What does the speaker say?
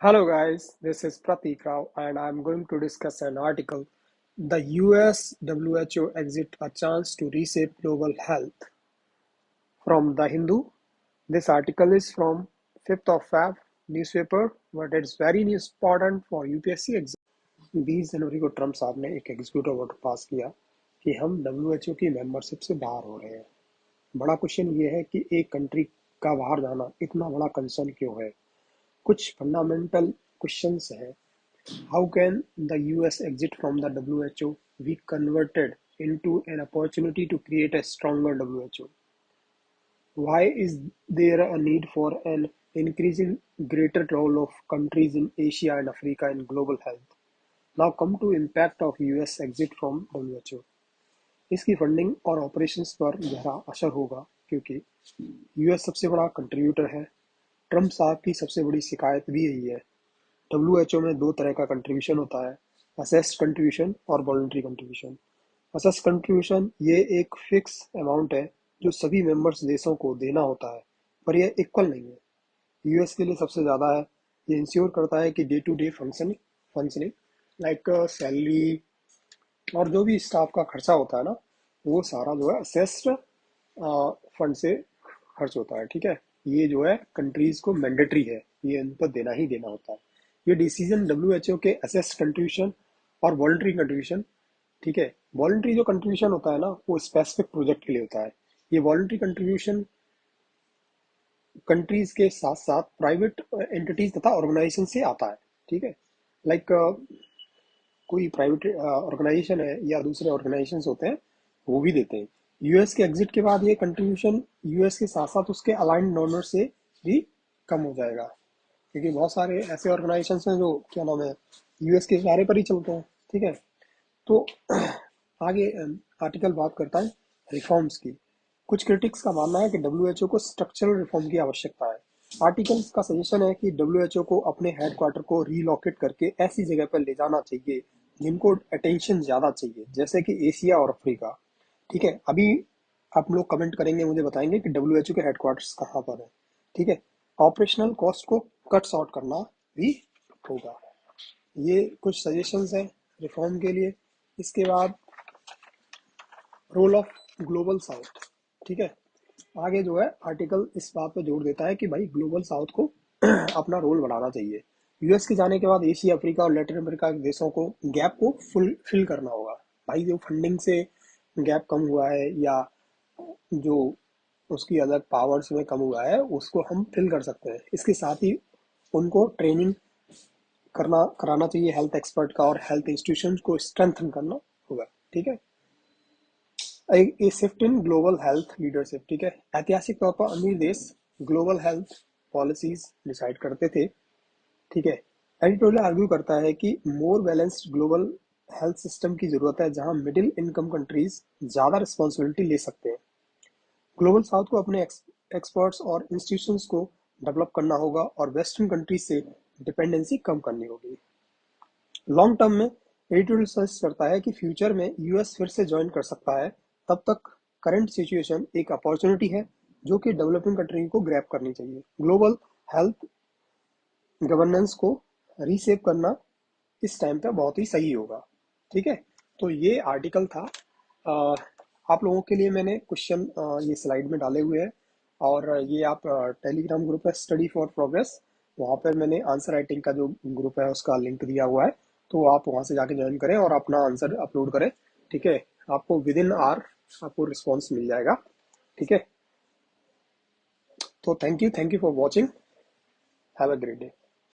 Hello guys, this is Pratik Rao and I'm going to discuss an article. The US WHO exit a chance to reshape global health from The Hindu. This article is from 5th of Feb newspaper, but it's very important for UPSC exam. 20 जनवरी को Trump साहब ने एक executive order pass किया कि हम WHO की membership से बाहर हो रहे हैं। बड़ा क्वेश्चन ये है कि एक कंट्री का बाहर जाना इतना बड़ा कंसर्न क्यों है। कुछ फंडामेंटल क्वेश्चंस हैं। How can the US exit from the WHO be converted into an opportunity to create a stronger WHO? Why is there a need for an increasing greater role of countries in Asia and Africa in global health? Now come to impact of US exit from WHO. इसकी funding और operations पर गहरा असर होगा क्योंकि US सबसे बड़ा contributor है। ट्रम्प साहब की सबसे बड़ी शिकायत भी यही है। डब्ल्यूएचओ में दो तरह का कंट्रीब्यूशन होता है, असेस्ड कंट्रीब्यूशन और वॉलंटरी कंट्रीब्यूशन। असेस्ड कंट्रीब्यूशन ये एक फिक्स अमाउंट है जो सभी मेंबर्स देशों को देना होता है, पर यह इक्वल नहीं है। यूएस के लिए सबसे ज़्यादा है। ये इंश्योर करता है कि day to day functioning like salary और जो भी स्टाफ का खर्चा होता है ना, वो सारा जो है असेस्ड फंड से खर्च होता है। ठीक है, ये जो है कंट्रीज को मैंडेटरी है, ये इन पर देना ही देना होता है। ये डिसीजन डब्ल्यूएचओ के असेस्ड कंट्रीब्यूशन और वॉलंटरी कंट्रीब्यूशन, ठीक है, वॉलंटरी जो कंट्रीब्यूशन होता है ना वो स्पेसिफिक प्रोजेक्ट के लिए होता है। ये वॉलंटरी कंट्रीब्यूशन कंट्रीज के साथ साथ प्राइवेट एंटिटीज तथा ऑर्गेनाइजेशन से आता है। ठीक है, लाइक कोई प्राइवेट ऑर्गेनाइजेशन है या दूसरे ऑर्गेनाइजेशन होते हैं, वो भी देते हैं। यूएस के एग्जिट के बाद ये कंट्रीब्यूशन यूएस के साथ साथ उसके अलाइंड डोनर से भी कम हो जाएगा, क्योंकि बहुत सारे ऐसे ऑर्गेनाइजेशन हैं जो क्या नाम है यूएस के इशारे पर ही चलते हैं। ठीक है, तो आगे आर्टिकल बात करता है रिफॉर्म्स की। कुछ क्रिटिक्स का मानना है कि डब्ल्यूएचओ को स्ट्रक्चरल रिफॉर्म की आवश्यकता है। आर्टिकल का सजेशन है कि डब्ल्यूएचओ को अपने हेडक्वार्टर को रीलोकेट करके ऐसी जगह पर ले जाना चाहिए जिनको अटेंशन ज्यादा चाहिए, जैसे कि एशिया और अफ्रीका। ठीक है, अभी आप लोग कमेंट करेंगे, मुझे बताएंगे कि डब्ल्यूएचओ के हेडक्वार्टर्स कहाँ पर है। ठीक है, ऑपरेशनल कॉस्ट को कट शॉर्ट करना भी होगा। ये कुछ सजेशंस हैं रिफॉर्म के लिए। इसके बाद रोल ऑफ ग्लोबल साउथ। ठीक है, आगे जो है आर्टिकल इस बात पे जोर देता है कि भाई ग्लोबल साउथ को अपना रोल बढ़ाना चाहिए। यूएस के जाने के बाद एशिया अफ्रीका और लैटिन अमेरिका के देशों को गैप को फुल फिल करना होगा। भाई जो फंडिंग से गैप कम हुआ है या जो उसकी अलग पावर्स में कम हुआ है उसको हम फिल कर सकते हैं। इसके साथ ही उनको ट्रेनिंग करना कराना चाहिए हेल्थ एक्सपर्ट का, और हेल्थ इंस्टीट्यूशन को स्ट्रेंथन करना होगा। ठीक है, a shift in global health leadership. ठीक है, ऐतिहासिक तौर पर अमीर देश ग्लोबल हेल्थ पॉलिसीज डिसाइड करते थे। ठीक है, एडिटोरियल आर्ग्यू करता है कि मोर बैलेंस्ड ग्लोबल हेल्थ सिस्टम की जरूरत है जहां मिडिल इनकम कंट्रीज ज्यादा रिस्पॉन्सिबिलिटी ले सकते हैं। ग्लोबल साउथ को अपने एक्सपर्ट्स और इंस्टीट्यूशंस को डेवलप करना होगा और वेस्टर्न कंट्रीज से डिपेंडेंसी कम करनी होगी। लॉन्ग टर्म में एडिटोरियल सर्च करता है कि फ्यूचर में यूएस फिर से ज्वाइन कर सकता है। तब तक करंट सिचुएशन एक अपॉर्चुनिटी है जो कि डेवलपिंग कंट्री को ग्रैब करनी चाहिए। ग्लोबल हेल्थ गवर्नेंस को रीसेप करना इस टाइम पे बहुत ही सही होगा। ठीक है, तो ये आर्टिकल था। आप लोगों के लिए मैंने क्वेश्चन ये स्लाइड में डाले हुए हैं, और ये आप टेलीग्राम ग्रुप है स्टडी फॉर प्रोग्रेस, वहाँ पर मैंने आंसर राइटिंग का जो ग्रुप है उसका लिंक दिया हुआ है, तो आप वहाँ से जाके ज्वाइन करें और अपना आंसर अपलोड करें। ठीक है, आपको विद इन आवर आपको रिस्पॉन्स मिल जाएगा। ठीक है, तो thank you for watching, have a great day.